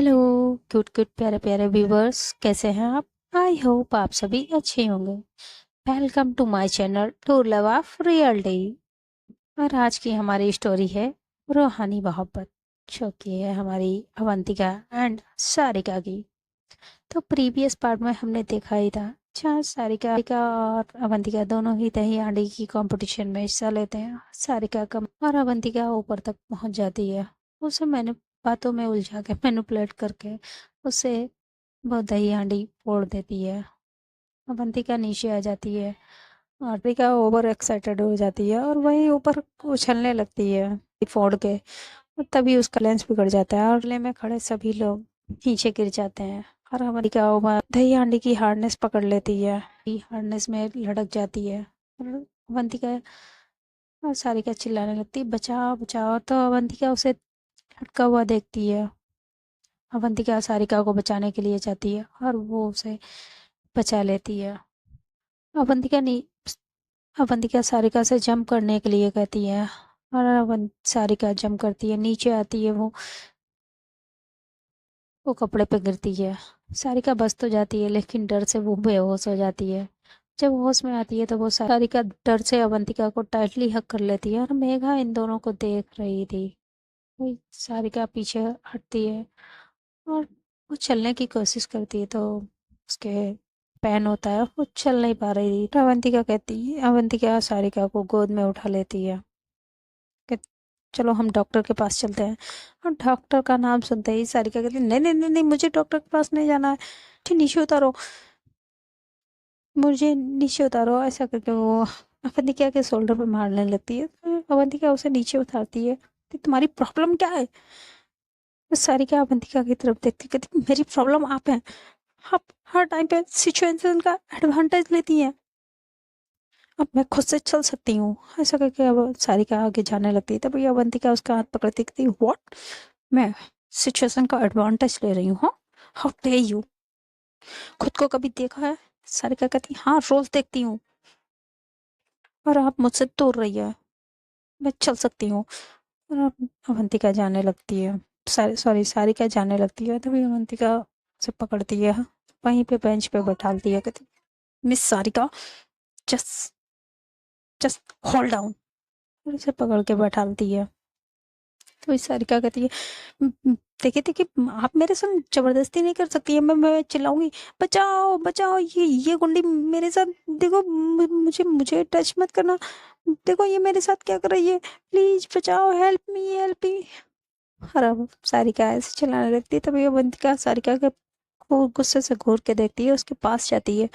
Hello. Good good प्यारे प्यारे viewers, कैसे हैं आप? आई होप आप सभी अच्छे होंगे। Welcome to my channel to love of reality. और आज की हमारी स्टोरी है रूहानी मोहब्बत, जो कि है हमारी अवंतिका एंड सारिका की। तो प्रीवियस पार्ट में हमने देखा ही था, जहाँ सारिका और अवंतिका दोनों ही दही हांडी की कंपटीशन में हिस्सा लेते हैं। सारिका कम और अवंतिका ऊपर तक पहुंच जाती है। उसे मैंने बातों में उलझा के मैनिपुलेट करके उसे वो दही हांडी फोड़ देती है। अवंतिका नीचे आ जाती है और रिका ओवर एक्साइटेड हो जाती है और वहीं ऊपर उछलने लगती है फोड़ के। और तभी उसका लेंस बिगड़ जाता है और ले में खड़े सभी लोग नीचे गिर जाते हैं। और अवंतिका ओवर दही हांडी की हार्डनेस पकड़ लेती है, हार्डनेस में लड़क जाती है। और अवंतिका और सारिका चिल्लाने लगती है, बचाओ बचाओ। तो अवंतिका उसे लटका हुआ देखती है। अवंतिका सारिका को बचाने के लिए जाती है और वो उसे बचा लेती है। अवंतिका नी अवंतिका सारिका से जंप करने के लिए कहती है और सारिका जंप करती है, नीचे आती है। वो कपड़े पे गिरती है। सारिका बच तो जाती है, लेकिन डर से वो बेहोश हो जाती है। जब होश में आती है तो वो सारिका डर से अवंतिका को टाइटली हक कर लेती है और मेघा इन दोनों को देख रही थी। वही सारिका पीछे हटती है और वो चलने की कोशिश करती है, तो उसके पैन होता है, वो चल नहीं पा रही थी। तो अवंतिका कहती है, अवंतिका सारिका को गोद में उठा लेती है कि चलो हम डॉक्टर के पास चलते हैं। और डॉक्टर का नाम सुनते ही सारिका कहती है, नहीं नहीं नहीं नहीं, मुझे डॉक्टर के पास नहीं जाना है, मुझे नीचे उतारो, मुझे नीचे उतारो। ऐसा करके वो अवंतिका के शोल्डर पे मारने लगती है। तो अवंतिका उसे नीचे उतारती है। तो तुम्हारी प्रॉब्लम क्या है? तो सारिका अवंतिका की तरफ देखती कहती, मेरी प्रॉब्लम आप हैं। आप हर टाइम पे सिचुएशन का एडवांटेज लेती हैं। अब मैं खुद से चल सकती हूँ। ऐसा करके अब सारिका आगे जाने लगती है। तभी अवंतिका उसका हाथ पकड़ती कहती, व्हाट? मैं सिचुएशन का एडवांटेज ले रही हूँ? हाँ, हाउ डे यू? खुद को कभी देखा है? सारिका कहती, हाँ रोज देखती हूँ, और आप मुझसे दूर रही है, मैं चल सकती हूँ। और अब अवंतिका जाने लगती है। सॉरी सारिका जाने लगती है। तभी अवंतिका से पकड़ती है, वहीं पे बेंच पे बैठालती है। कहती, miss Sarika, just just hold down. और उसे पकड़ के बैठालती है। तो इस सारिका कहती है, देखिए देखिए, आप मेरे संग जबरदस्ती नहीं कर सकती है, मैं चिल्लाऊंगी, बचाओ बचाओ, ये गुंडी मेरे साथ, देखो मुझे मुझे टच मत करना, देखो ये मेरे साथ क्या कर रही है, प्लीज बचाओ, हेल्प मी। और अब सारिका ऐसे चिल्लाने लगती है। तभी अवंतिका सारिका के को गुस्से से घूर के देखती है, उसके पास जाती है।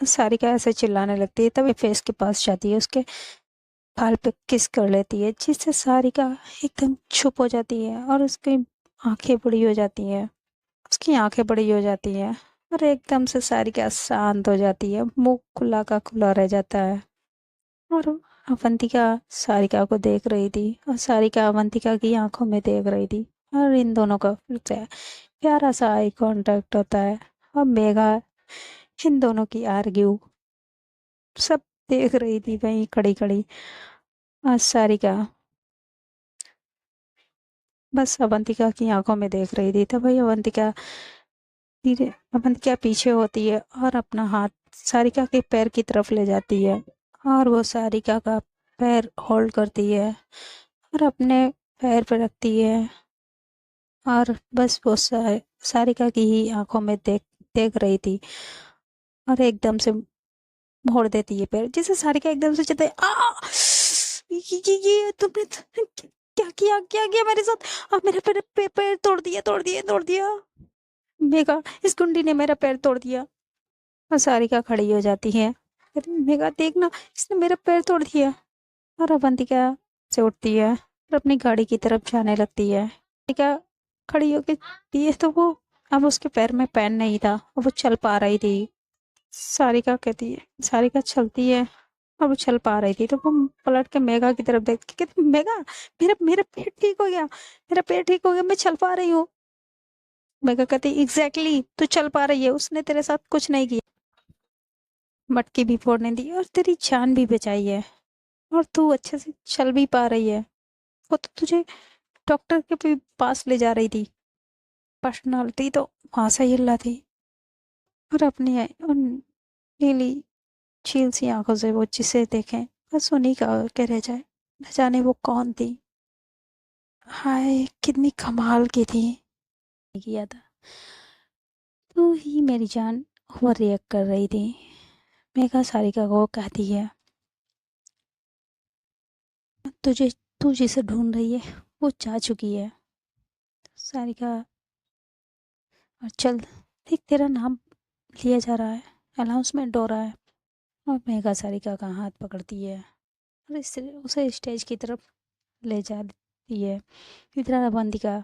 सारिका ऐसे चिल्लाने लगती है, तभी फेस के पास जाती है, उसके गाल पे किस कर लेती है, जिससे सारिका एकदम चुप हो जाती है और उसकी आंखें बड़ी हो जाती हैं। उसकी आंखें बड़ी हो जाती हैं और एकदम से सारिका शांत हो जाती है, मुंह खुला का खुला रह जाता है। और अवंतिका सारिका को देख रही थी और सारिका अवंतिका की आंखों में देख रही थी। और इन दोनों का फिर से प्यारा सा आई कांटेक्ट होता है। और मेघा इन दोनों की आर्ग्यू सब देख रही थी वहीं खड़ी खड़ी। और सारिका बस अवंतिका की आंखों में देख रही थी। तब वही अवंतिका पीछे होती है और अपना हाथ सारिका के पैर की तरफ ले जाती है और वो सारिका का पैर होल्ड करती है और अपने पैर पे रखती है। और बस वो सारिका की ही आंखों में देख देख रही थी और एकदम से मोड़ देती है पैर, जिसे सारिका एकदम से चलते, आ ये तुमने क्या किया मेरे साथ? आप मेरा पैर तोड़ दिया। मेघा, इस गुंडी ने मेरा पैर तोड़ दिया। और सारिका खड़ी हो जाती है, कहती, मेघा देखना, इसने मेरा पैर तोड़ दिया। और अवंतिका से उठती है और अपनी गाड़ी की तरफ जाने लगती है। अवंतिका खड़ी होके दिए तो वो अब उसके पैर में पैन नहीं था और वो चल पा रही थी। सारिका चलती है और वो चल पा रही थी, तो वो पलट के मेघा की तरफ देखती, कहती, मेघा, मेरा मेरा पेट ठीक हो गया, मेरा पेट ठीक हो गया, मैं चल पा रही हूँ। मेघा कहती, एग्जैक्टली तू चल पा रही है, उसने तेरे साथ कुछ नहीं किया, मटकी भी फोड़ने दी और तेरी जान भी बचाई है, और तू अच्छे से चल भी पा रही है। वो तो तुझे डॉक्टर के पास ले जा रही थी, पर्सनालिटी तो वहाँ से हिल रहा थी। और अपनी उन नीली झील सी आंखों से वो जिसे देखें बस उन्हीं का के रह जाए। न जाने वो कौन थी। हाय कितनी कमाल की थी। किया था तू ही मेरी जान। ओवर रिएक्ट कर रही थी। मेघा सारिका को कहती है तुझे तू जिसे ढूंढ रही है वो जा चुकी है। सारिका और चल देख तेरा नाम लिया जा रहा है। अनाउंसमेंट हो रहा है। और मेघा सारिका का हाथ पकड़ती है और इस उसे स्टेज की तरफ ले जाती है। इधर अवंतिका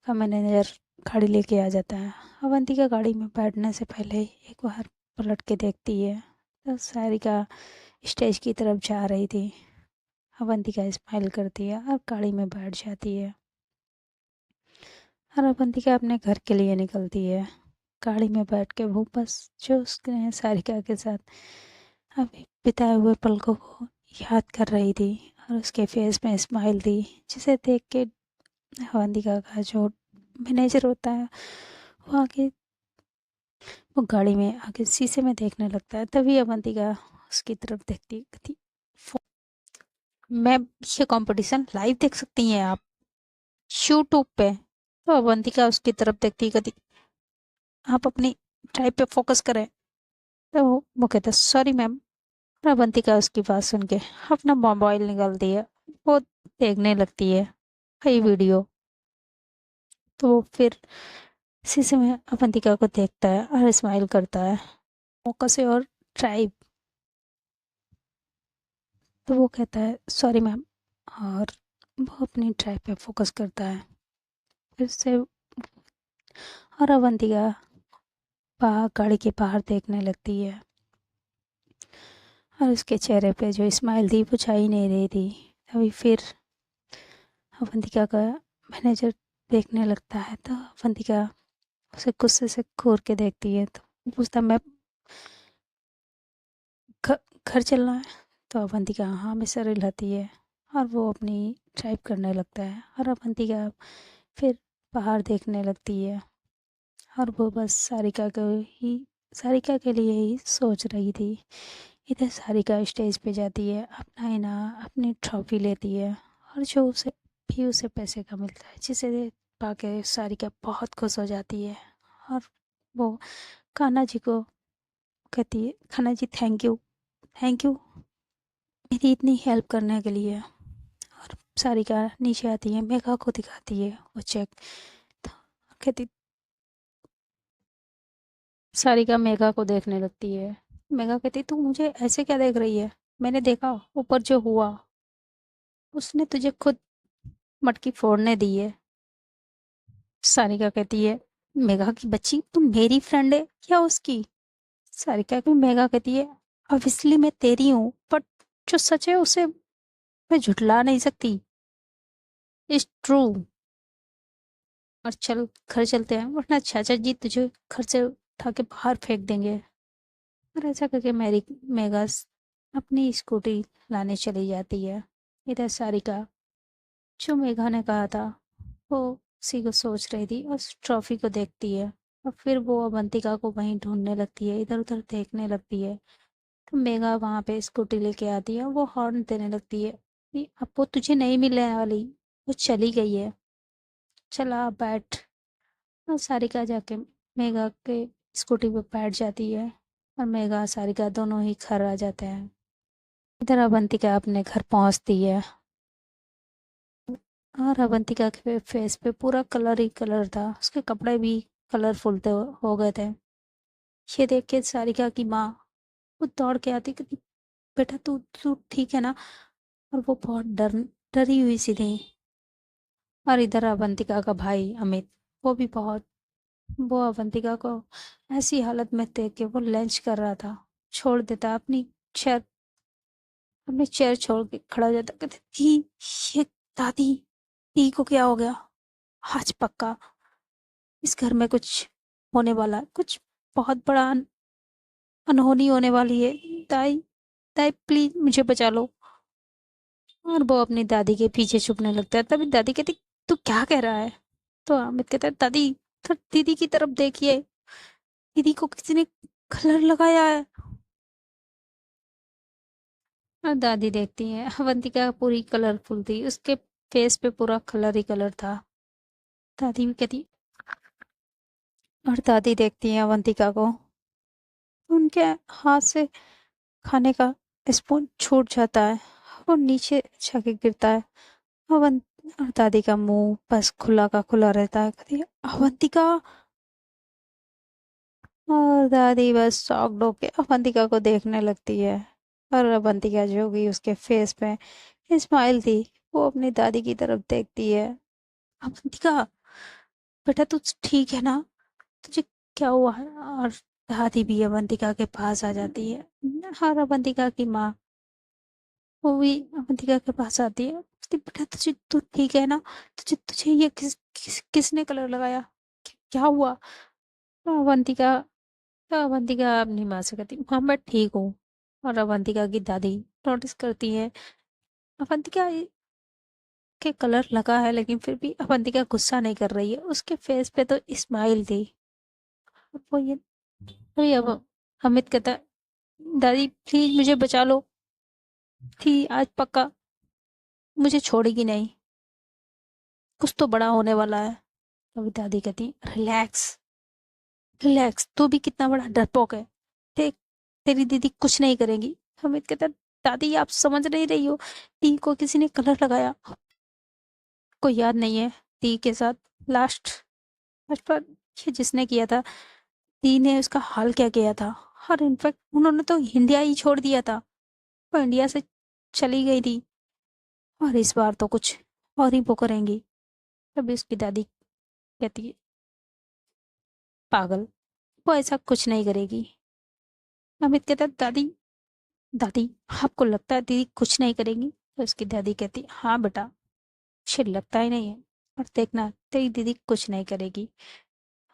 का मैनेजर गाड़ी लेके आ जाता है। अवंतिका गाड़ी में बैठने से पहले एक बार पलट के देखती है तो सारिका स्टेज की तरफ जा रही थी। अवंतिका स्माइल करती है और गाड़ी में बैठ जाती है। और अवंतिका अपने घर के लिए निकलती है। गाड़ी में बैठ के वो बस जो उसने सारिका के साथ अभी बिताए हुए पलों को याद कर रही थी और उसके फेस में स्माइल थी जिसे देख के अवंतिका का जो मैनेजर होता है वो आके वो गाड़ी में आके शीशे में देखने लगता है। तभी अवंतिका उसकी तरफ देखती है, कहती मैम ये कंपटीशन लाइव देख सकती हैं आप यूट्यूब पे। तो अवंतिका उसकी तरफ देखती है, कहती आप अपनी ड्राइव पे फोकस करें। तो वो कहता है सॉरी मैम। अवंतिका उसकी बात सुन के अपना मोबाइल निकालती है। वो देखने लगती है कई वीडियो। तो वो फिर शीशे में अवंतिका को देखता है और स्माइल करता है फोकस है और ट्राइब। तो वो कहता है सॉरी मैम और वो अपनी ड्राइव पे फोकस करता है फिर से। और अवंतिका बाहर गाड़ी के बाहर देखने लगती है और उसके चेहरे पे जो स्माइल थी वो छा ही नहीं रही थी। अभी फिर अवंतिका का मैनेजर देखने लगता है तो अवंतिका उसे गुस्से से घूर के देखती है। तो पूछता मैं घ- घर चलना है। तो अवंतिका हाँ में सर हिलाती है और वो अपनी ड्राइव करने लगता है। और अवंतिका फिर बाहर देखने लगती है और वो बस सारिका के लिए ही सोच रही थी। इधर सारिका स्टेज पे जाती है अपना इनाम अपनी ट्रॉफी लेती है और जो उसे पैसे का मिलता है जिसे पाके सारिका बहुत खुश हो जाती है। और वो कान्हा जी को कहती है कान्हा जी थैंक यू मेरी इतनी हेल्प करने के लिए। और सारिका नीचे आती है मेघा को दिखाती है वो चेक। तो कहती सारिका मेघा को देखने लगती है। मेघा कहती तू मुझे ऐसे क्या देख रही है। मैंने देखा ऊपर जो हुआ उसने तुझे खुद मटकी फोड़ने दी है। सारिका कहती है मेघा की बच्ची तुम मेरी फ्रेंड है या उसकी। सारिका की मेघा कहती है ऑब्वियसली मैं तेरी हूँ बट जो सच है उसे मैं झुठला नहीं सकती। It's true. और चल घर चलते हैं वरना चाचा जी तुझे घर से उठा के बाहर फेंक देंगे। और ऐसा करके मेरी मेघा अपनी स्कूटी लाने चली जाती है। इधर सारिका जो मेघा ने कहा था वो उसी को सोच रही थी और उस ट्रॉफी को देखती है। और फिर वो अवंतिका को वहीं ढूंढने लगती है इधर उधर देखने लगती है। तो मेघा वहाँ पे स्कूटी लेके आती है वो हॉर्न देने लगती है कि अब वो तुझे नहीं मिलने वाली वो चली गई है चला बैठ। और सारिका जाके मेघा के स्कूटी पे बैठ जाती है और मेघा सारिका दोनों ही घर आ जाते हैं। इधर अवंतिका अपने घर पहुंचती है और अवंतिका के फेस पे पूरा कलर ही कलर था उसके कपड़े भी कलरफुल थे हो गए थे। ये देख के सारिका की माँ वो दौड़ के आती कहती बेटा तू तू ठीक है ना। और वो बहुत डरी हुई सी थी। और इधर अवंतिका का भाई अमित वो भी बहुत वो अवंतिका को ऐसी हालत में देख के वो लंच कर रहा था छोड़ देता अपनी चेयर छोड़ के खड़ा हो जाता कहते दी ये दादी दी को क्या हो गया। आज पक्का इस घर में कुछ होने वाला है कुछ बहुत बड़ा अनहोनी होने वाली है। ताई ताई प्लीज मुझे बचा लो। और वो अपनी दादी के पीछे छुपने लगता है तभी दादी कहती तू क्या कह रहा है। तो अमित कहता है दादी तो दीदी की तरफ देखिए, दीदी को किसी ने कलर लगाया है। और दादी देखती है, अवंतिका पूरी कलरफुल थी, उसके फेस पे पूरा कलर ही कलर था। दादी भी कहती, और दादी देखती है अवंतिका को, उनके हाथ से खाने का स्पून छूट जाता है और नीचे जाके गिरता है। अवन और दादी का मुंह बस खुला का खुला रहता है, कहती है अवंतिका। और दादी बस शॉक्ड होके अवंतिका को देखने लगती है। और अवंतिका जो भी उसके फेस पे स्माइल थी, वो अपनी दादी की तरफ देखती है। अवंतिका, बेटा तू ठीक है ना? तुझे क्या हुआ है? और दादी भी अवंतिका के पास आ जाती है। हर अवंतिका की माँ, वो भी अवंतिका के पास आती है, कहती, बेटा तुझे तू ठीक है ना? तुझे तुझे ये किसने कलर लगाया? क्या हुआ? तो अवंतिका अपनी माँ से कहती, हाँ मैं ठीक हूँ। और अवंतिका की दादी नोटिस करती है, अवंतिका के कलर लगा है, लेकिन फिर भी अवंतिका गुस्सा नहीं कर रही है, उसके फेस पे तो स्माइल थी। वो ये अरे अब अमित कहता, दादी प्लीज मुझे बचा लो, थी आज पक्का मुझे छोड़ेगी नहीं, कुछ तो बड़ा होने वाला है। अभी दादी कहती, रिलैक्स रिलैक्स, तू भी कितना बड़ा डरपोक है, देख तेरी दीदी कुछ नहीं करेगी। अमित कहता, दादी आप समझ नहीं रही हो, दी को किसी ने कलर लगाया, को याद नहीं है दी के साथ लास्ट लास्ट बार ये जिसने किया था, दी ने उसका हाल क्या किया था। और इनफैक्ट उन्होंने तो इंडिया ही छोड़ दिया था, वो इंडिया से चली गई थी, और इस बार तो कुछ और ही वो करेंगी। तभी उसकी दादी कहती है, पागल, वो ऐसा कुछ नहीं करेगी। अमित कहता, दादी दादी आपको लगता है दीदी कुछ नहीं करेगी? तो उसकी दादी कहती, हाँ बेटा, मुझे लगता ही नहीं है, और देखना तेरी दीदी कुछ नहीं करेगी।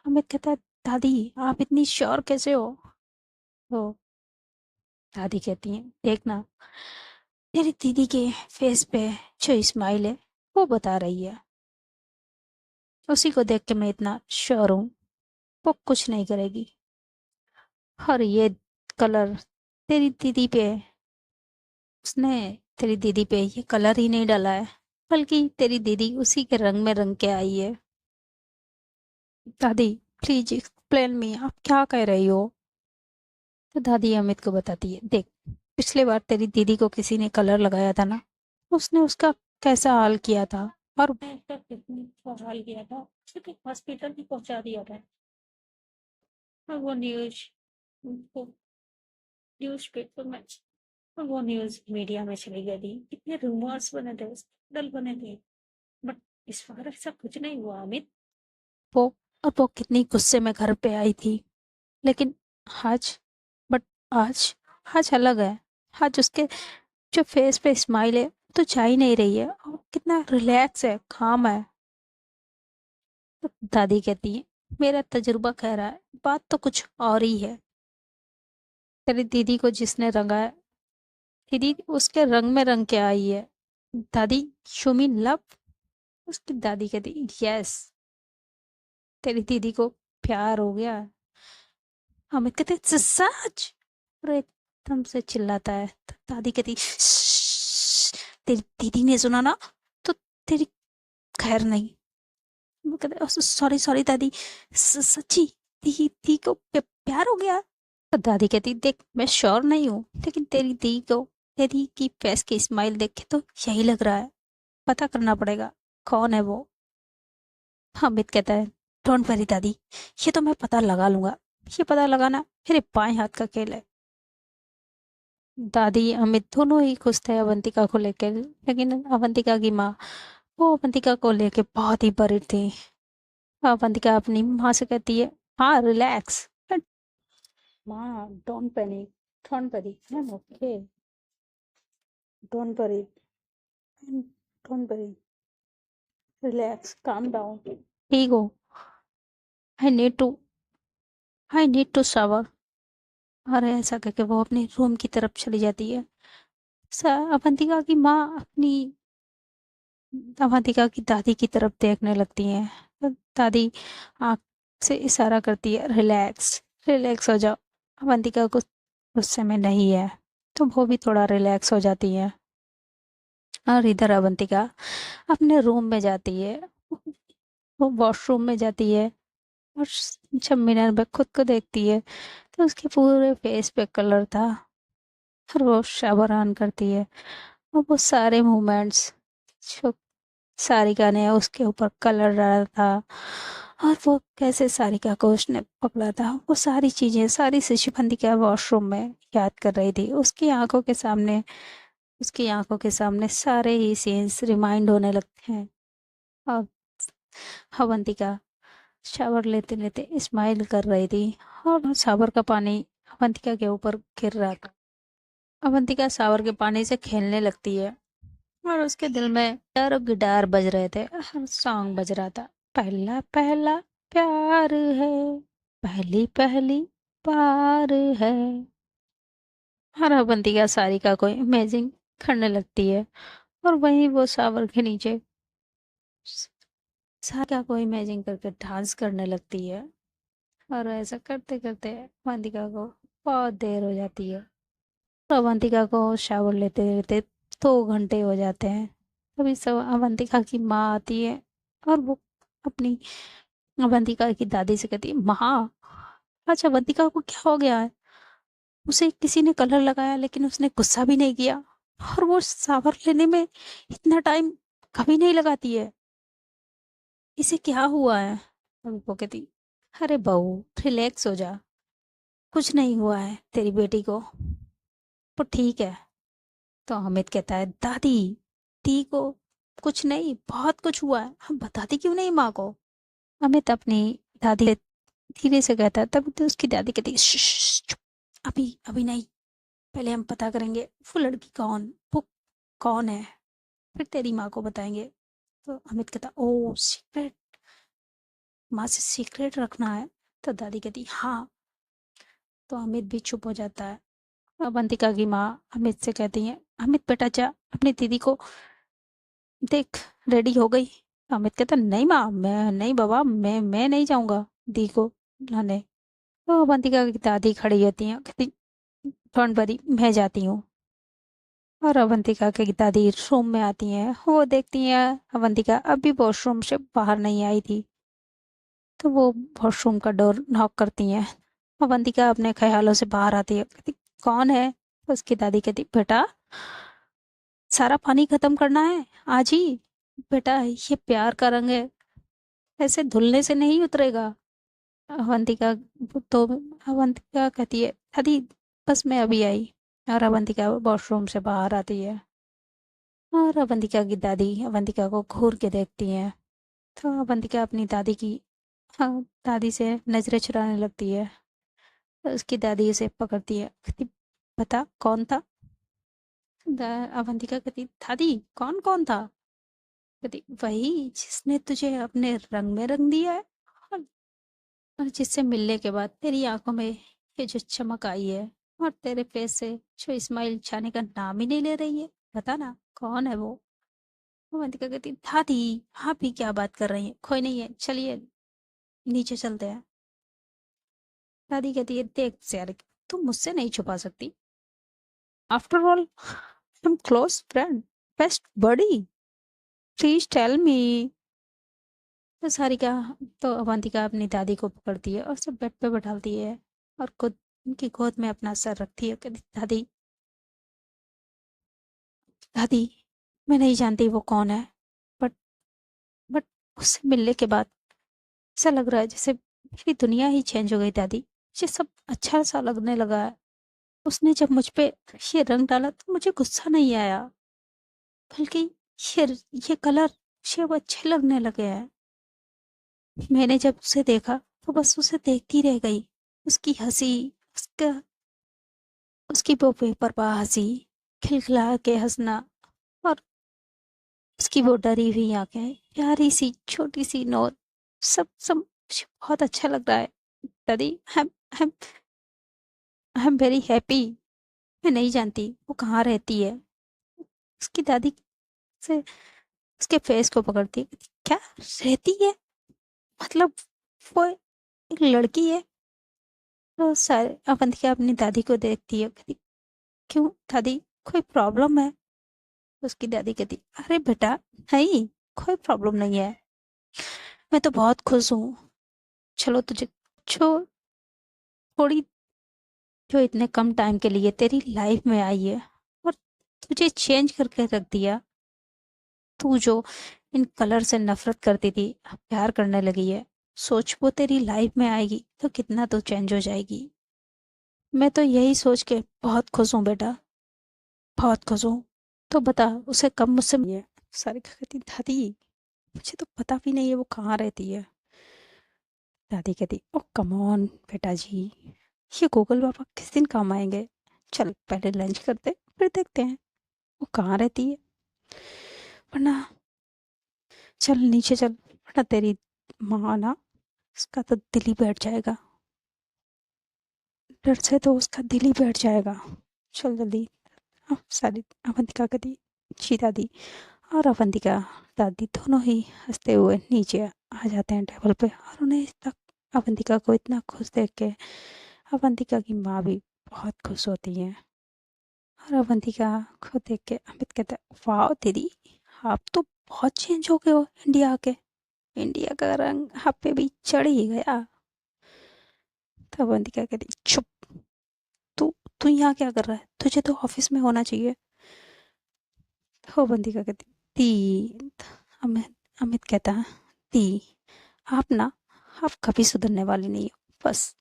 अमित कहता, दादी आप इतनी श्योर कैसे हो? तो दादी कहती है, देखना तेरी दीदी के फेस पे जो स्माइल है वो बता रही है, उसी को देख के मैं इतना श्योर हूँ, वो कुछ नहीं करेगी। और ये कलर तेरी दीदी पे, उसने तेरी दीदी पे ये कलर ही नहीं डाला है, बल्कि तेरी दीदी उसी के रंग में रंग के आई है। दादी प्लीज एक्सप्लेन मी, आप क्या कह रही हो? तो दादी अमित को बताती है, देख पिछले बार तेरी दीदी को किसी ने कलर लगाया था ना, उसने उसका कैसा हाल किया था, और उसका कितना हाल किया था, उसको हॉस्पिटल भी पहुंचा दिया था। और वो न्यूज पेपर में, और वो न्यूज मीडिया में चली गई थी, कितने रूमर्स बने थे, स्कैंडल बने थे, बट इस बार ऐसा कुछ नहीं हुआ अमित। वो और वो कितनी गुस्से में घर पे आई थी, लेकिन आज, बट आज आज अलग है। आज उसके जो फेस पे स्माइल है तो जा ही नहीं रही है, और कितना रिलैक्स है, काम है। तो दादी कहती है, मेरा तजुर्बा कह रहा है बात तो कुछ और ही है। तेरी दीदी को जिसने रंगा है, दीदी उसके रंग में रंग के आई है। दादी शो मी लव। उसकी दादी कहती, यस, तेरी दीदी को प्यार हो गया। अमित कहते, सच? और एकदम से चिल्लाता है, तो दादी कहती, "श्श्श, तेरी दीदी ने सुना ना तो तेरी खैर नहीं।" वो कहते, सॉरी सॉरी दादी, सच्ची दी को प्यार हो गया। तो दादी कहती, देख मैं श्योर नहीं हूँ, लेकिन तेरी दी को तेरी की फेस की स्माइल देख के तो यही लग रहा है, पता करना पड़ेगा कौन है वो। अमित कहता है, डोंट वरी दादी, ये तो मैं पता लगा लूंगा, ये पता लगाना मेरे बाएं हाथ का खेल है। दादी अमित दोनों ही खुश थे अवंतिका को लेकर, लेकिन अवंतिका की माँ, वो अवंतिका को लेके बहुत ही वरिड थी। अवंतिका अपनी माँ से कहती है, हाँ रिलैक्स माँ, don't panic, don't worry, I am okay, don't worry, don't worry, relax, calm down, ठीक हो, I need to I need to shower. और ऐसा करके वो अपने रूम की तरफ चली जाती है। अवंतिका की माँ अपनी अवंतिका की दादी की तरफ देखने लगती है। दादी आँख से इशारा करती है, रिलैक्स रिलैक्स हो जाओ। अवंतिका को गुस्से में नहीं है, तो वो भी थोड़ा रिलैक्स हो जाती है। और इधर अवंतिका अपने रूम में जाती है, वो वॉशरूम में जाती है। और जब मिरर में खुद को देखती है तो उसके पूरे फेस पे कलर था। और वो शावर ऑन करती है, और वो सारे मूवमेंट्स जो सारिका ने उसके ऊपर कलर डाला था, और वो कैसे सारिका को उसने पकड़ा था, वो सारी चीजें, सारी शिशुबंदी वॉशरूम में याद कर रही थी। उसकी आंखों के सामने सारे ही सीन्स रिमाइंड होने लगते हैं। और अवंतिका शावर लेते लेते स्माइल कर रही थी, और शावर का पानी अवंतिका के ऊपर गिर रहा था। अवंतिका शावर के पानी से खेलने लगती है, और उसके दिल में गिटार और गिटार बज रहे थे, हर सॉन्ग बज रहा था। पहला पहला प्यार है, पहली पहली बार है। और अवंतिका सारिका को इमेजिन करने लगती है, और वहीं वो शावर के नीचे सारिका को इमेजिन करके डांस करने लगती है। और ऐसा करते करते अवंतिका को बहुत देर हो जाती है। तो अवंतिका को शावर लेते लेते 2 घंटे हो जाते हैं। तभी सब अवंतिका की माँ आती है, और वो अपनी अवंतिका की दादी से कहती है, माँ आज अवंतिका को क्या हो गया है? उसे किसी ने कलर लगाया लेकिन उसने गुस्सा भी नहीं किया, और वो शावर लेने में इतना टाइम कभी नहीं लगाती है। इसे क्या हुआ है? और वो कहती, अरे बहू रिलैक्स हो जा, कुछ नहीं हुआ है तेरी बेटी को, वो ठीक है। तो अमित कहता है, दादी दी को कुछ नहीं, बहुत कुछ हुआ है, हम बताती क्यों नहीं माँ को? अमित अपनी दादी से धीरे से कहता है, तब तो उसकी दादी कहती है, "श्श, श्श, चुप, अभी अभी नहीं, पहले हम पता करेंगे वो लड़की कौन, वो कौन है, फिर तेरी माँ को बताएंगे। तो अमित कहता, ओ सीक्रेट, माँ से सीक्रेट रखना है? तो दादी कहती, हाँ। तो अमित भी चुप हो जाता है। अवंतिका की माँ अमित से कहती है, अमित बेटा जा अपनी दीदी को देख, रेडी हो गई। अमित कहता, नहीं माँ, मैं नहीं बाबा, मैं नहीं जाऊंगा दी को लाने। तो अवंतिका की दादी खड़ी होती है, कहती, डोंट वरी, मैं जाती हूँ। और अवंतिका की दादी रूम में आती हैं, वो देखती हैं अवंतिका अभी वॉशरूम से बाहर नहीं आई थी। तो वो वॉशरूम का डोर नॉक करती हैं। अवंतिका अपने ख्यालों से बाहर आती है, कहती, कौन है? उसकी दादी कहती, बेटा सारा पानी खत्म करना है आज ही। बेटा ये प्यार का रंग है, ऐसे धुलने से नहीं उतरेगा। अवंतिका तो अवंतिका कहती है, दादी बस मैं अभी आई। और अवंतिका वॉशरूम से बाहर आती है, और अवंतिका की दादी अवंतिका को घूर के देखती है। तो अवंतिका अपनी दादी की, हाँ, दादी से नजरें चुराने लगती है। तो उसकी दादी उसे पकड़ती है, कहती, बता कौन था? अवंतिका कहती, दादी कौन कौन था? कहती, वही जिसने तुझे अपने रंग में रंग दिया है, और, और जिससे मिलने के बाद तेरी आंखों में ये जो चमक आई है, और तेरे फेस से जो स्माइल छाने का नाम ही नहीं ले रही है, बता ना कौन है वो? अवंतिका कहती, दादी आप भी क्या बात कर रही हैं, कोई नहीं है, चलिए नीचे चलते हैं। दादी कहती है, देख यार, तुम मुझसे नहीं छुपा सकती, after all I am close friend, best buddy, please tell me. तो सारिका तो अवंतिका अपनी दादी को पकड़ती है और सब बेड पे बैठाती है, और खुद उनकी गोद में अपना सर रखती है, कहती, दादी दादी मैं नहीं जानती वो कौन है, बट बट उससे मिलने के बाद ऐसा लग रहा है जैसे मेरी दुनिया ही चेंज हो गई दादी, मुझे सब अच्छा सा लगने लगा है। उसने जब मुझ पे ये रंग डाला तो मुझे गुस्सा नहीं आया, बल्कि ये ये कलर मुझे अब अच्छे लगने लगे हैं। मैंने जब उसे देखा तो बस उसे देखती रह गई, उसकी हंसी, उसका उसकी वो बेपरवाह हंसी, खिलखिला के हंसना, और उसकी वो डरी हुई आंखें, प्यारी सी छोटी सी नोक, सब सब मुझे बहुत अच्छा लग रहा है दादी। I am very happy. मैं नहीं जानती वो कहाँ रहती है। उसकी दादी से उसके फेस को पकड़ती है, कहती, क्या रहती है? मतलब वो एक लड़की है। तो सारे अवंतिका अपनी दादी को देखती है, कहती क्यों दादी, कोई प्रॉब्लम है? उसकी दादी कहती अरे बेटा, नहीं, कोई प्रॉब्लम नहीं है, मैं तो बहुत खुश हूँ। चलो तुझे जो थोड़ी, जो इतने कम टाइम के लिए तेरी लाइफ में आई है और तुझे चेंज करके रख दिया। तू जो इन कलर से नफरत करती थी, अब प्यार करने लगी है। सोच वो तेरी लाइफ में आएगी तो कितना तो चेंज हो जाएगी। मैं तो यही सोच के बहुत खुश हूँ बेटा, बहुत खुश हूँ। तो बता, उसे कब मुझसे ये सारी कहती दादी, मुझे तो पता भी नहीं है वो कहाँ रहती है। दादी कहती ओ कम ऑन बेटा जी, ये गूगल पापा किस दिन काम आएंगे? चल पहले लंच करते, फिर देखते हैं वो कहाँ रहती है। वरना चल नीचे चल, वरना तेरी माँ ना, उसका तो दिल ही बैठ जाएगा। डर से तो उसका दिल ही बैठ जाएगा। चल जल्दी। सारी अवंतिका कहती जी दादी। और अवंतिका दादी दोनों ही हंसते हुए नीचे आ जाते हैं टेबल पे, और उन्हें तक अवंतिका को इतना खुश देख के अवंतिका की माँ भी बहुत खुश होती है। और अवंतिका को देख के अमित कहता है वाह दीदी, आप तो बहुत चेंज हो गए हो इंडिया आके। इंडिया का रंग आप पे भी चढ़ ही गया। तो अवंतिका कहती चुप, तू तू यहाँ क्या कर रहा है? तुझे तो ऑफिस में होना चाहिए। तो अवंतिका कहती दी, अमित अमित कहता है दी, आप ना, आप कभी सुधरने वाली नहीं हो, बस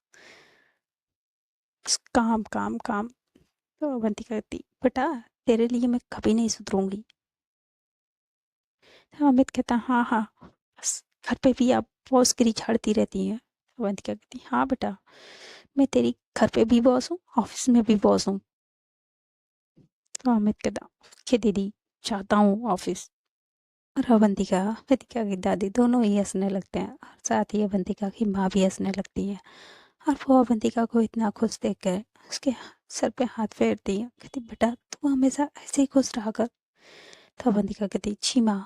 काम काम काम। तो अवंतिका कहती बेटा, तेरे लिए मैं कभी नहीं सुधरूंगी। तो अमित कहता हाँ हाँ, बस घर पे भी आप बॉसगिरी झाड़ती रहती हैं। अवंतिका कहती हाँ बेटा, मैं तेरी घर पे भी बॉस हूँ, ऑफिस में भी बॉस हूँ। तो अमित कहता कि दीदी, चाहता हूँ ऑफिस। और अवंतिका, अवंतिका की दादी दोनों ही हंसने लगते हैं, और साथ ही अवंतिका की माँ भी हंसने लगती है। और वो अवंतिका को इतना खुश देख कर उसके सर पे हाथ फेरती है, कहती बेटा तू हमेशा ऐसे ही खुश रहा कर। तो अवंतिका कहती छी माँ।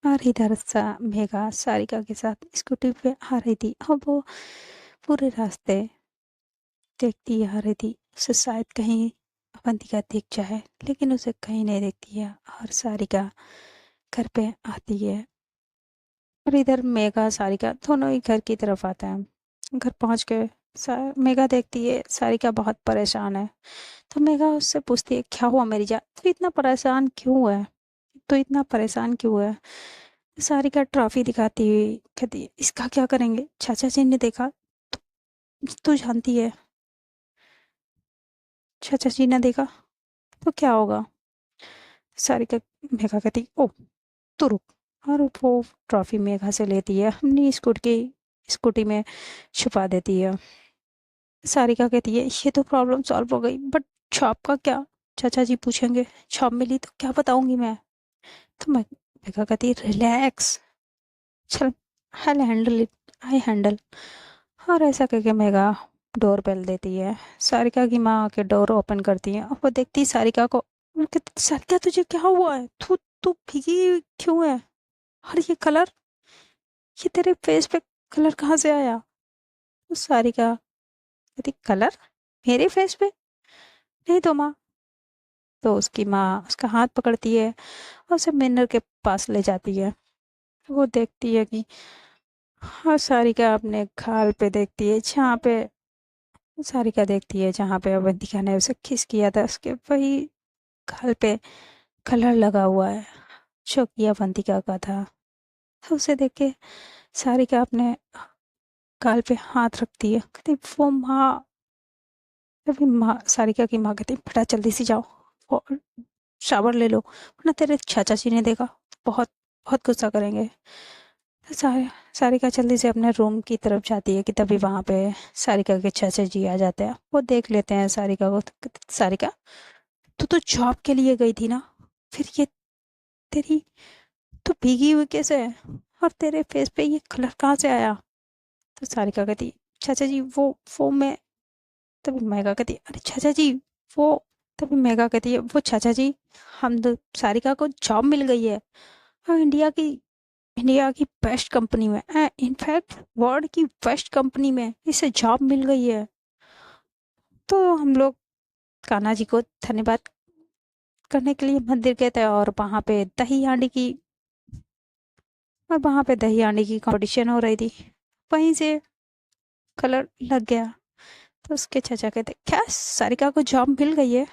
और इधर मेघा सारिका के साथ स्कूटी पे आ रही थी, और वो पूरे रास्ते देखती आ रही थी, उसे शायद कहीं अवंतिका दिख जाए, लेकिन उसे कहीं नहीं दिखती है। और सारिका घर पे आती है, और इधर मेघा सारिका दोनों ही घर की तरफ आता है। घर पहुंच के मेघा देखती है सारिका बहुत परेशान है। तो मेघा उससे पूछती है क्या हुआ मेरी जान, तू इतना परेशान क्यों है? तू इतना परेशान क्यों है? सारिका ट्रॉफी दिखाती हुई कहती है इसका क्या करेंगे, चाचा जी ने देखा तो, तू जानती है, चाचा जी ने देखा तो क्या होगा? सारिका, मेघा कहती ओ तू रुक। और वो ट्रॉफी मेघा से लेती है, अपनी स्कूटी में छुपा देती है। सारिका कहती है ये तो प्रॉब्लम सॉल्व हो गई, बट शॉप का क्या? चाचा जी पूछेंगे, शॉप मिली तो क्या बताऊंगी मैं? तो मैं, मेघा कहती है रिलैक्स, चल I handle it, I handle. और ऐसा करके मेघा डोर बेल देती है। सारिका की माँ आके डोर ओपन करती है, और वो देखती है सारिका को, वो कहती सारिका तुझे क्या हुआ है? तू तू भीगी क्यों है? और ये कलर, ये तेरे फेस पे कलर कहाँ से आया? तो सारिका कहती कलर मेरे फेस पे? नहीं तो माँ। तो उसकी माँ उसका हाथ पकड़ती है और उसे मिरर के पास ले जाती है। वो देखती है कि, हाँ सारिका अपने गाल पे देखती है जहाँ पे, सारिका देखती है जहाँ पे अवंतिका ने उसे किस किया था, उसके वही गाल पे कलर लगा हुआ है जो कि अवंतिका का था। तो उसे देख के सारिका अपने गाल पे हाथ रखती है, कहती वो माँ। तभी माँ, सारिका की माँ कहती बेटा जल्दी से जाओ और शावर ले लो, वरना तेरे चाचा जी ने देखा, बहुत बहुत गुस्सा करेंगे। तो सारिका जल्दी से अपने रूम की तरफ जाती है कि तभी वहां पे सारिका के चाचा जी आ जाते हैं। वो देख लेते हैं सारिका को, तो कहते, सारिका तू तो जॉब के लिए गई थी ना, फिर ये तेरी, तू भीगी हुई कैसे है? और तेरे फेस पे ये कलर कहाँ से आया? तो सारिका कहती चाचा जी वो मैं, तभी मेघा कहती अरे चाचा जी वो, तभी मेघा कहती है वो चाचा जी, हम तो सारिका को जॉब मिल गई है, और इंडिया की इंडिया की बेस्ट कंपनी में, इनफैक्ट वर्ल्ड की बेस्ट कंपनी में इसे जॉब मिल गई है। तो हम लोग कान्हा जी को धन्यवाद करने के लिए मंदिर गए थे, और वहां पे दही हांडी की कंपटीशन हो रही थी। वहीं से कलर लग गया। तो उसके चाचा कहते, क्या सारिका को जॉब मिल गई है?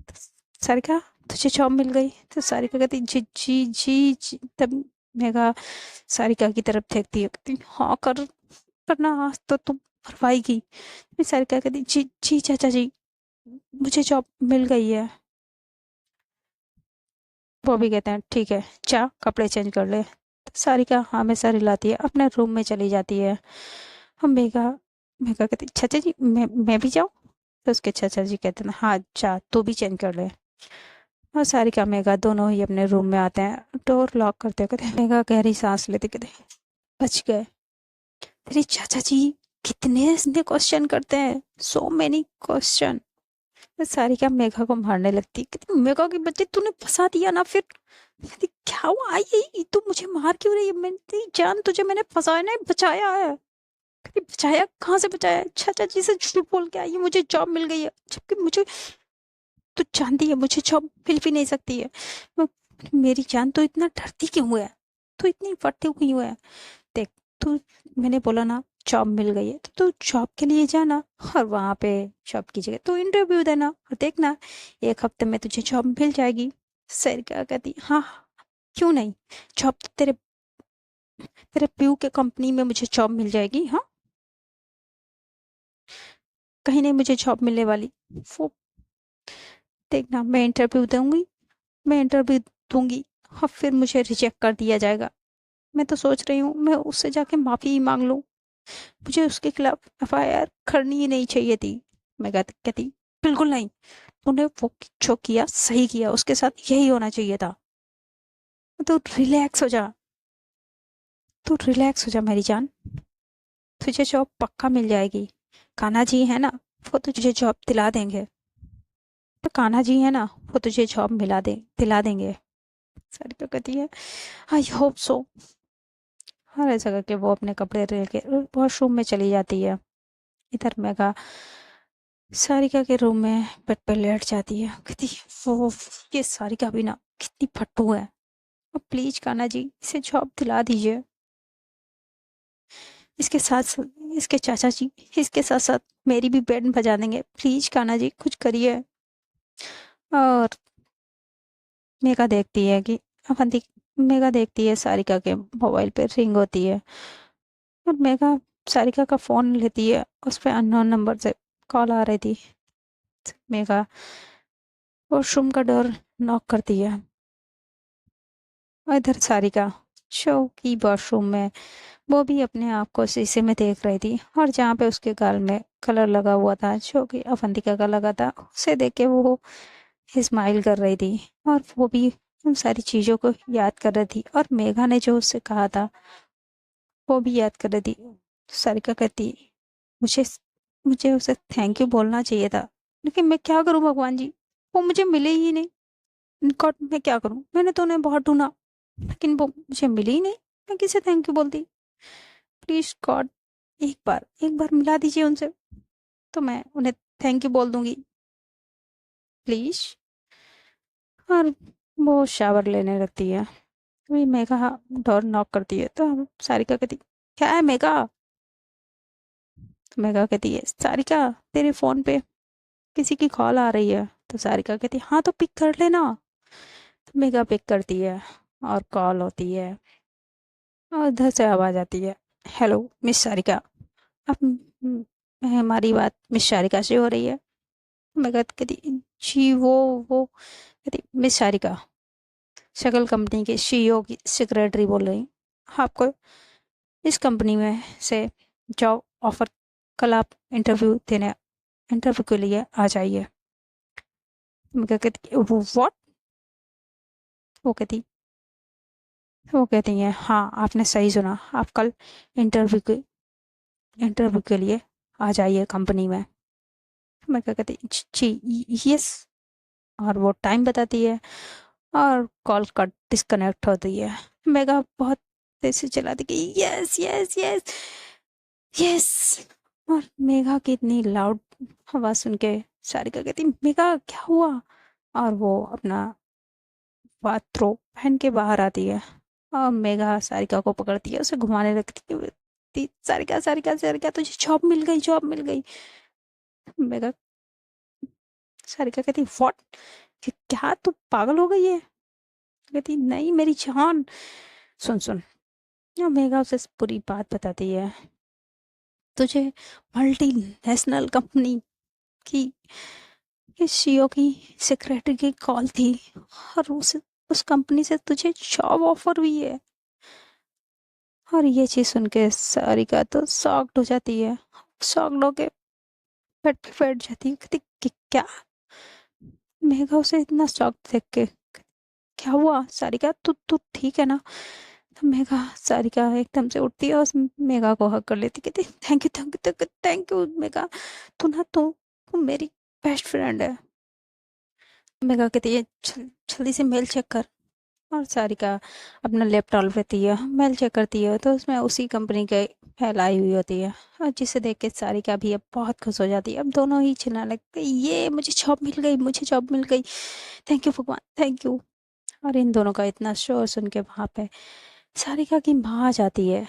तो सारिका, तुझे जॉब मिल गई? तो सारिका कहती, जी जी जी जी। तब मेघा सारिका की तरफ देखती है, कहती, हाँ करना, आज तो तुम भरवाएगी। फिर सारिका कहती, जी जी चाचा जी, मुझे जॉब मिल गई है। वो भी कहते हैं, ठीक है, जा कपड़े चेंज कर ले। तो सारिका हाँ में सर हिलाती है, अपने रूम में चली जाती है। हम मेघा मेघा कहती, चाचा जी मैं भी जाऊँ? तो उसके चाचा जी कहते हैं, हाँ जा, तू भी चेंज कर ले। और सारिका मेघा दोनों ही अपने रूम में आते हैं, डोर लॉक करते हुए कहते, मेघा गहरी सांस लेते कहते, बच गए। तेरे चाचा जी कितने इसने क्वेश्चन करते हैं, so many question. Sarika Megha को मारने लगती, कहती, मेघा के बच्चे तूने फंसा दिया ना फिर। कहती, क्या हुआ, आई यही तू मुझे मार क्यों रही है? मैंने तेरी जान, तुझे मैंने फंसाया नहीं, बचाया है। कहती, बचाया? कहाँ से बचाया? चाचा जी से झूठ बोल के आई है, मुझे जॉब मिल गई है, जबकि मुझे, तू जानती है मुझे जॉब मिल भी नहीं सकती है। मैं- मेरी जान, तो इतना डरती क्यों है? तू इतनी फटती क्यों है? देख, तू, मैंने बोला ना जॉब मिल गई है, तो तू जॉब के लिए जाना, और वहां पे जॉब की जगह तू इंटरव्यू देना, और देखना 1 हफ्ते में तुझे जॉब मिल जाएगी। सर क्या कहती, हाँ क्यों नहीं, जॉब तो तेरे तेरे पीयू के कंपनी में मुझे जॉब मिल जाएगी। हाँ, कहीं नहीं मुझे जॉब मिलने वाली। वो देखना, मैं इंटरव्यू दूंगी, और फिर मुझे रिजेक्ट कर दिया जाएगा। मैं तो सोच रही हूँ मैं उससे जाके माफी ही मांग लूँ, मुझे उसके खिलाफ एफआईआर करनी ही नहीं चाहिए थी। मैं कहती, बिल्कुल नहीं, तूने वो जो किया सही किया, उसके साथ यही होना चाहिए था। तो रिलैक्स हो जा, तू रिलैक्स हो जा मेरी जान, तुझे जॉब पक्का मिल जाएगी। कान्हा जी है ना, वो तुझे जॉब दिला देंगे। तो कान्हा जी है ना, वो तुझे जॉब दिला देंगे। सर तो कहती है, आई होप सो। और ऐसा करके वो अपने कपड़े लेके वॉशरूम में चली जाती है। इधर मेघा सारिका के रूम में बेड पे लेट जाती है, कहती, वो ये सारिका भी ना कितनी फट्टू है। अब प्लीज कान्हा जी इसे जॉब दिला दीजिए। इसके साथ इसके चाचा जी इसके साथ साथ मेरी भी बैंड बजा देंगे, प्लीज कान्हा जी कुछ करिए। और मेघा देखती है कि अवंती मेघा देखती है सारिका के मोबाइल पे रिंग होती है, और मेघा सारिका का फोन लेती है, उस पे अननोन नंबर से कॉल आ रही थी। मेघा वॉशरूम का डोर नॉक करती है, और इधर सारिका शो की वॉशरूम में, वो भी अपने आप को शीशे में देख रही थी, और जहाँ पे उसके गाल में कलर लगा हुआ था जो कि अवंतिका का लगा था, उसे देख के वो स्माइल कर रही थी, और वो भी उन सारी चीज़ों को याद कर रही थी, और मेघा ने जो उससे कहा था वो भी याद कर रही थी। सारिका कहती, मुझे मुझे उसे थैंक यू बोलना चाहिए था, लेकिन मैं क्या करूं भगवान जी, वो मुझे मिले ही नहीं। गॉड, मैं क्या करूं, मैंने तो उन्हें बहुत ढूंढा, लेकिन वो मुझे मिली ही नहीं। मैं किसे थैंक यू बोलती? प्लीज गॉड, एक बार मिला दीजिए उनसे, तो मैं उन्हें थैंक यू बोल दूंगी, प्लीज। और वो शावर लेने लगती है, तभी मेघा डोर नॉक करती है, तो सारिका कहती, क्या है मेघा? तो मेघा कहती है, सारिका तेरे फोन पे किसी की कॉल आ रही है। तो सारिका कहती है, हाँ तो पिक कर लेना। तो मेघा पिक करती है, और कॉल होती है, और उधर से आवाज आती है, हेलो मिस सारिका। अब हमारी बात मिस सारिका से हो रही है। मेघा कहती, जी वो कहती, मिस सारिका, शकल कंपनी के सीईओ की सेक्रेटरी बोल रही हूँ। आपको इस कंपनी में से जॉब ऑफर, कल आप इंटरव्यू के लिए आ जाइए। मैं कहती, व्हाट? वो कहती वो कहती है, हाँ आपने सही सुना, आप कल इंटरव्यू के इंटरव्यू के लिए आ जाइए कंपनी में। मैं क्या कहती, जी यस। और वो टाइम बताती है, और कॉल कट डिस्कनेक्ट होती है। मेगा बहुत तेज से चलाती गई, यस यस यस यस। और मेघा की इतनी लाउड आवाज सुन के सारिका कहती, मेघा क्या हुआ? और वो अपना बाथरोब पहन के बाहर आती है और मेघा सारिका को पकड़ती है, उसे घुमाने लगती है। सारिका सारिका सारिका तुझे जॉब मिल गई, जॉब मिल गई। मेघा सारिका कहती, व्हाट? क्या तू पागल हो गई है? कहती, नहीं मेरी जान, सुन सुन। और मेघा उसे पूरी बात बताती है, तुझे मल्टीनेशनल कंपनी की सीईओ की सेक्रेटरी की कॉल थी और उस कंपनी से तुझे जॉब ऑफर हुई है। और ये चीज सुन के सारिका तो शॉक्ड हो जाती है, शॉक्ड होके बेड पे बैठ जाती है। कहती क्या? मेघा उसे इतना शॉक देख के, क्या हुआ सारिका, तू तू ठीक है ना? तो मेघा सारिका एकदम से उठती है और मेघा को हक कर लेती, कहती thank you thank you thank you Megha, तू ना तू मेरी बेस्ट फ्रेंड है। मेघा कहती है, जल्दी से मेल चेक कर। और सारिका अपना लैपटॉप लेती है, मेल चेक करती है तो उसमें उसी कंपनी के फैलाई हुई होती है। और जिसे देख के सारिका भी अब बहुत खुश हो जाती है। अब दोनों ही चिल्लाने लगते, ये मुझे जॉब मिल गई, मुझे जॉब मिल गई, थैंक यू भगवान, थैंक यू। और इन दोनों का इतना शोर सुन के वहां पे सारिका की माँ आ जाती है।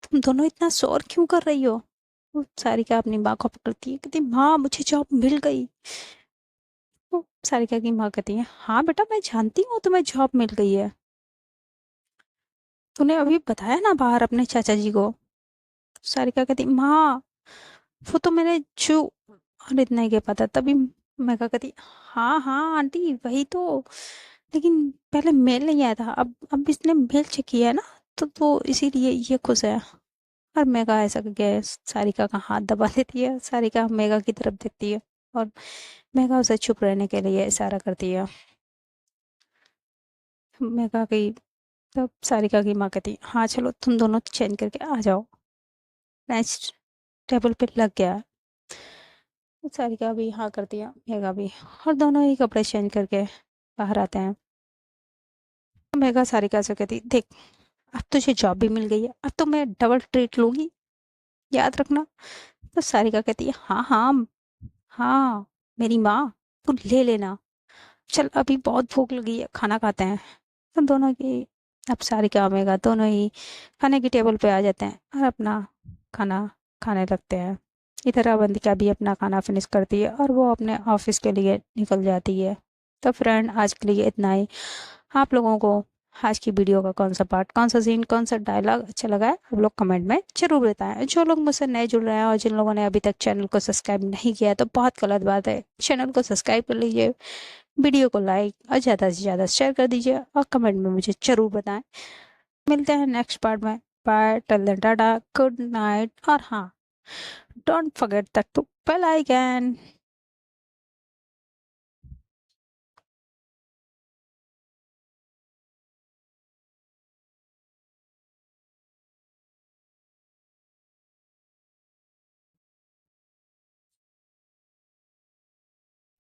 तुम दोनों इतना शोर क्यों कर रही हो? वो सारिका अपनी माँ को पकड़ती है, कहती माँ मुझे जॉब मिल गई। तो सारिका की माँ कहती है, हाँ बेटा मैं जानती हूँ तुम्हें जॉब मिल गई है, तूने अभी बताया ना बाहर अपने चाचा जी को। सारिका कहती, माँ वो तो मैंने छू। और इतना ही के पता तभी मेघा कहती, हाँ हाँ आंटी वही तो, लेकिन पहले मेल नहीं आया था, अब इसने मेल चेक किया है ना, तो इसीलिए ये खुश है। और मेघा ऐसा करके सारिका का हाथ दबा देती है। सारिका मेघा की तरफ देखती है और मेघा उसे चुप रहने के लिए इशारा करती है। मेघा की तब सारिका की माँ कहती, हाँ चलो तुम दोनों चेंज करके आ जाओ, नेक्स्ट टेबल पे लग गया। सारिका भी हाँ करती है, मेघा भी। और दोनों ही कपड़े चेंज करके बाहर आते हैं। मेघा सारिका से कहती, देख अब तुझे जॉब भी मिल गई है, अब तो मैं डबल ट्रीट लूंगी, याद रखना। तो सारिका कहती है, हाँ हाँ हाँ मेरी माँ, तू ले लेना, चल अभी बहुत भूख लगी है, खाना खाते हैं। तो दोनों की अब सारिका मेघा दोनों ही खाने की टेबल पे आ जाते हैं और अपना खाना खाने लगते हैं। इधर अवंतिका भी अपना खाना फिनिश करती है और वो अपने ऑफिस के लिए निकल जाती है। तो फ्रेंड आज के लिए इतना ही। आप लोगों को आज की वीडियो का कौन सा पार्ट, कौन सा सीन, कौन सा डायलॉग अच्छा लगा है आप लोग कमेंट में जरूर बताएं। जो लोग मुझसे नए जुड़ रहे हैं और जिन लोगों ने अभी तक चैनल को सब्सक्राइब नहीं किया है तो बहुत गलत बात है, चैनल को सब्सक्राइब कर लीजिए, वीडियो को लाइक और ज़्यादा से ज़्यादा शेयर कर दीजिए और कमेंट में मुझे ज़रूर बताएं। मिलते हैं नेक्स्ट पार्ट में। Bye, till then tata, good night. और हाँ, don't forget that to bell icon.